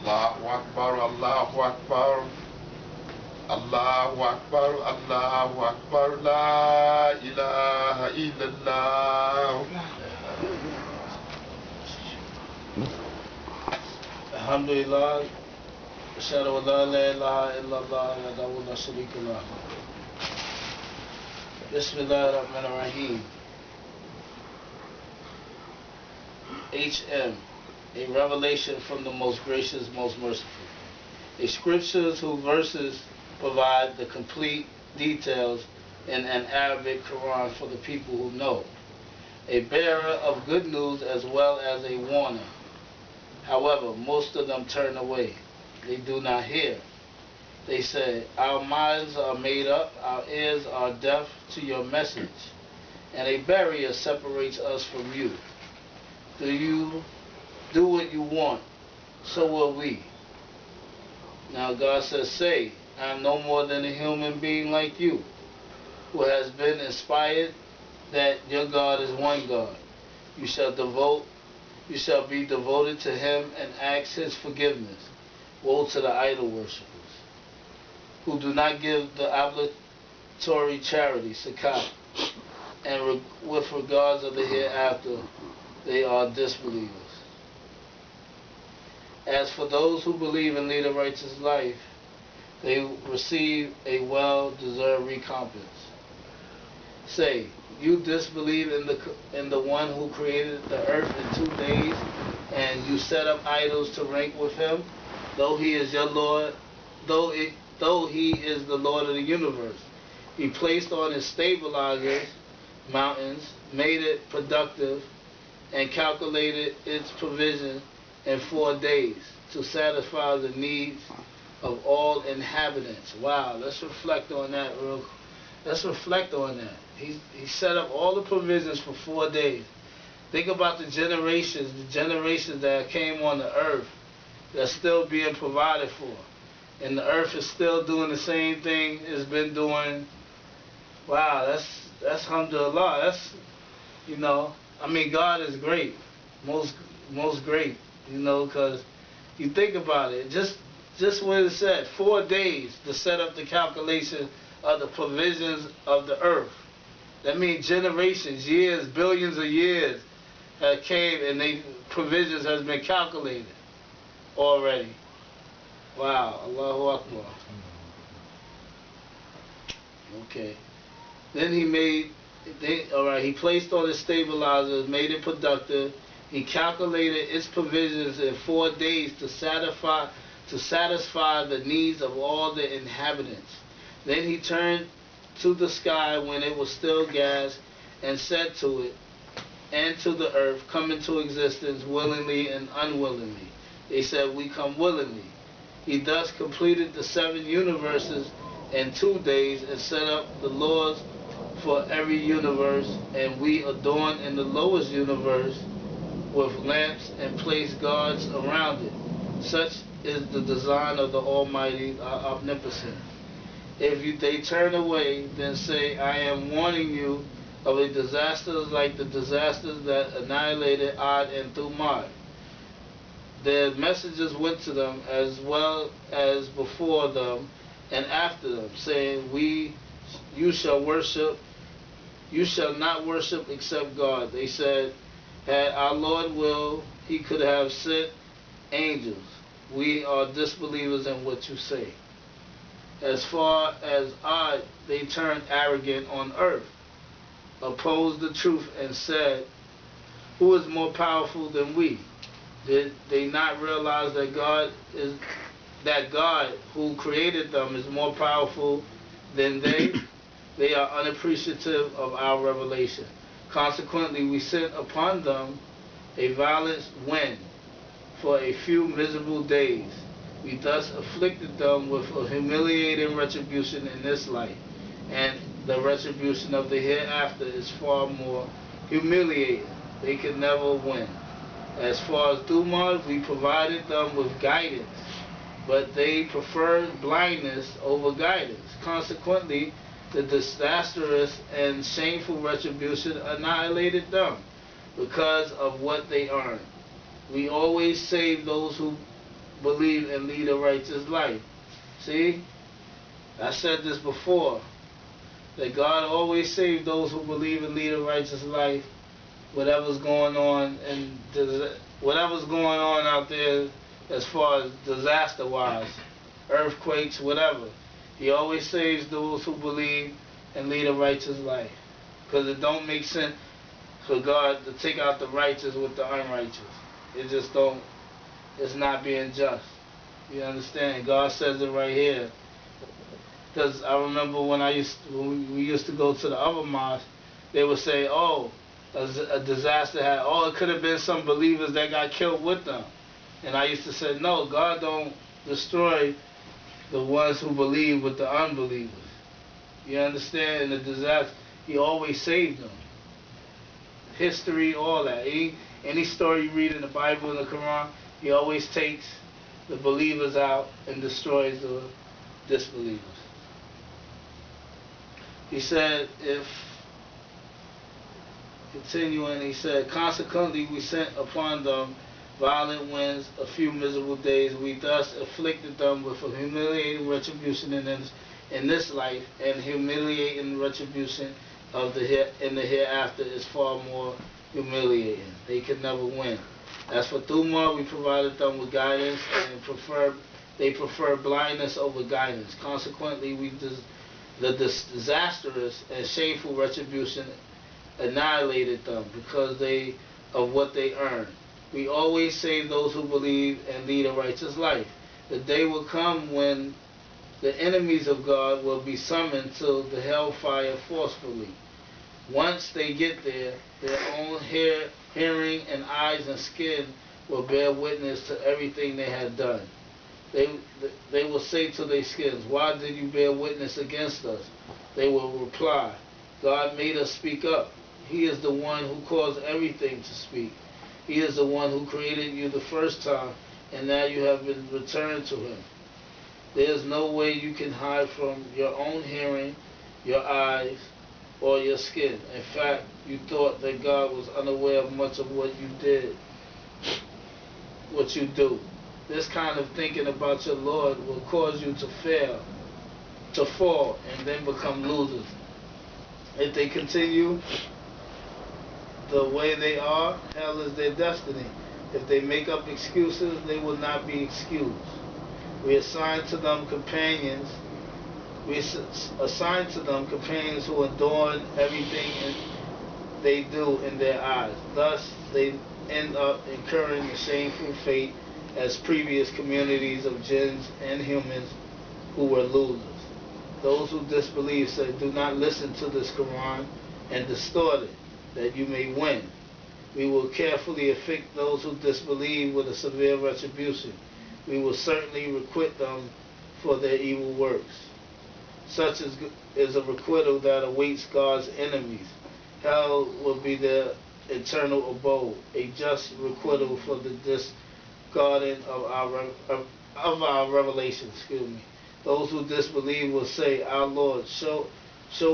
Allahu Akbar, Allahu Akbar, Allahu Akbar, Allahu Akbar, La ilaha illallah. Alhamdulillah. Ashhadu an la ilaha illallah wa la sharika lah. Bismillah ar-Rahman ar-Rahim. HM, a revelation from the most gracious, most merciful. A scriptures whose verses provide the complete details in an Arabic Quran for the people who know. A bearer of good news as well as a warner. However, most of them turn away. They do not hear. They say, our minds are made up, our ears are deaf to your message, and a barrier separates us from you. Do you do what you want? So will we. Now God says, say, I am no more than a human being like you, who has been inspired that your God is one God. You shall be devoted to him and ask his forgiveness. Woe to the idol worshippers, who do not give the obligatory charity, zakat, and with regards of the hereafter, they are disbelievers. As for those who believe and lead a righteous life, they receive a well-deserved recompense. Say, you disbelieve in the one who created the earth in 2 days, and you set up idols to rank with him, though he is your Lord, though he is the Lord of the universe. He placed on his stabilizers mountains, made it productive, and calculated its provision in 4 days to satisfy the needs of all inhabitants. Wow, let's reflect on that Let's reflect on that. He set up all the provisions for 4 days. Think about the generations that came on the earth that's still being provided for. And the earth is still doing the same thing it's been doing. Wow, that's alhamdulillah. That's, I mean, God is great. Most great, because you think about it. Just what it said, 4 days to set up the calculation of the provisions of the earth. That means generations, years, billions of years have came and they provisions has been calculated already. Wow, Allahu Akbar. Okay. Then he placed on his stabilizers, made it productive. He calculated its provisions in 4 days to satisfy the needs of all the inhabitants. Then he turned to the sky when it was still gas and said to it and to the earth, come into existence willingly and unwillingly. They said, we come willingly. He thus completed the 7 universes in 2 days and set up the laws for every universe, and we adorn in the lowest universe with lamps and place guards around it. Such is the design of the Almighty, Omnipotent. If they turn away, then say, I am warning you of a disaster like the disasters that annihilated Ad and Thumad. Their messengers went to them as well as before them and after them, saying, you shall not worship except God. They said, had our Lord will, he could have sent angels. We are disbelievers in what you say. As far as Ad, they turned arrogant on earth, opposed the truth, and said, who is more powerful than we? Did they not realize that God who created them is more powerful than they? They are unappreciative of our revelation. Consequently, we sent upon them a violent wind for a few miserable days. We thus afflicted them with a humiliating retribution in this life, and the retribution of the hereafter is far more humiliating. They could never win. As far as Thumad, we provided them with guidance, but they preferred blindness over guidance. Consequently, the disastrous and shameful retribution annihilated them because of what they earned. We always save those who believe and lead a righteous life. See, I said this before, that God always saves those who believe and lead a righteous life, whatever's going on and whatever's going on out there as far as disaster-wise, earthquakes, whatever. He always saves those who believe and lead a righteous life. Because it don't make sense for God to take out the righteous with the unrighteous. It just don't, it's not being just. You understand? God says it right here. Because I remember when we used to go to the other mosque, they would say, oh, a disaster had, oh, it could have been some believers that got killed with them. And I used to say, no, God don't destroy the ones who believe with the unbelievers. You understand? In the disaster, He always saved them. History, all that. Any story you read in the Bible and the Quran, He always takes the believers out and destroys the disbelievers. He said, continuing, he said, consequently we sent upon them violent winds, a few miserable days. We thus afflicted them with a humiliating retribution in this life, and humiliating retribution in the hereafter is far more humiliating. They could never win. As for Thumar, we provided them with guidance, and they prefer blindness over guidance. Consequently, the disastrous and shameful retribution annihilated them because of what they earned. We always save those who believe and lead a righteous life. The day will come when the enemies of God will be summoned to the hellfire forcefully. Once they get there, their own hearing and eyes and skin will bear witness to everything they had done. They will say to their skins, why did you bear witness against us? They will reply, God made us speak up. He is the one who caused everything to speak. He is the one who created you the first time, and now you have been returned to Him. There is no way you can hide from your own hearing, your eyes, or your skin. In fact, you thought that God was unaware of much of what you did, what you do. This kind of thinking about your Lord will cause you to fail, to fall, and then become losers. If they continue the way they are, hell is their destiny. If they make up excuses, they will not be excused. We assign to them companions. We assign to them companions who adorn everything they do in their eyes. Thus, they end up incurring the shameful fate as previous communities of jinns and humans who were losers. Those who disbelieve say, do not listen to this Quran and distort it, that you may win. We will carefully afflict those who disbelieve with a severe retribution. We will certainly requite them for their evil works. Such is a requital that awaits God's enemies. Hell will be their eternal abode, a just requital for the discarding of our revelation. Those who disbelieve will say, our Lord, show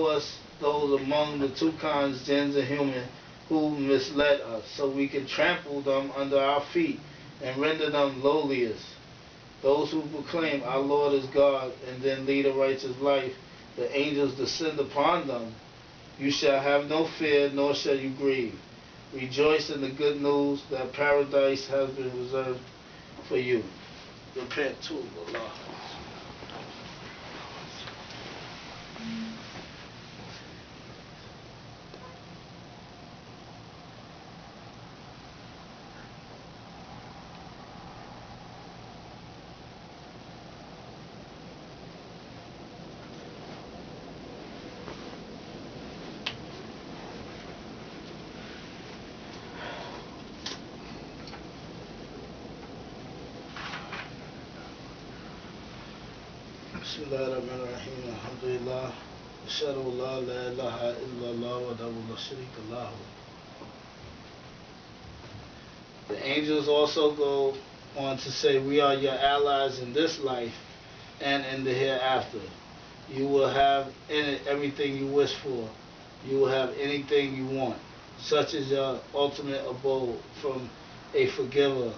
us those among the two kinds, jinns and human, who misled us, so we can trample them under our feet and render them lowliest. Those who proclaim our Lord is God and then lead a righteous life, the angels descend upon them. You shall have no fear, nor shall you grieve. Rejoice in the good news that paradise has been reserved for you. Repent to Allah. Bismillahirrahmanirrahim. Alhamdulillah. Ashhadu an la ilaha illallah wa la sharika lahu. The angels also go on to say, we are your allies in this life and in the hereafter. You will have in it everything you wish for. You will have anything you want. Such is your ultimate abode from a forgiver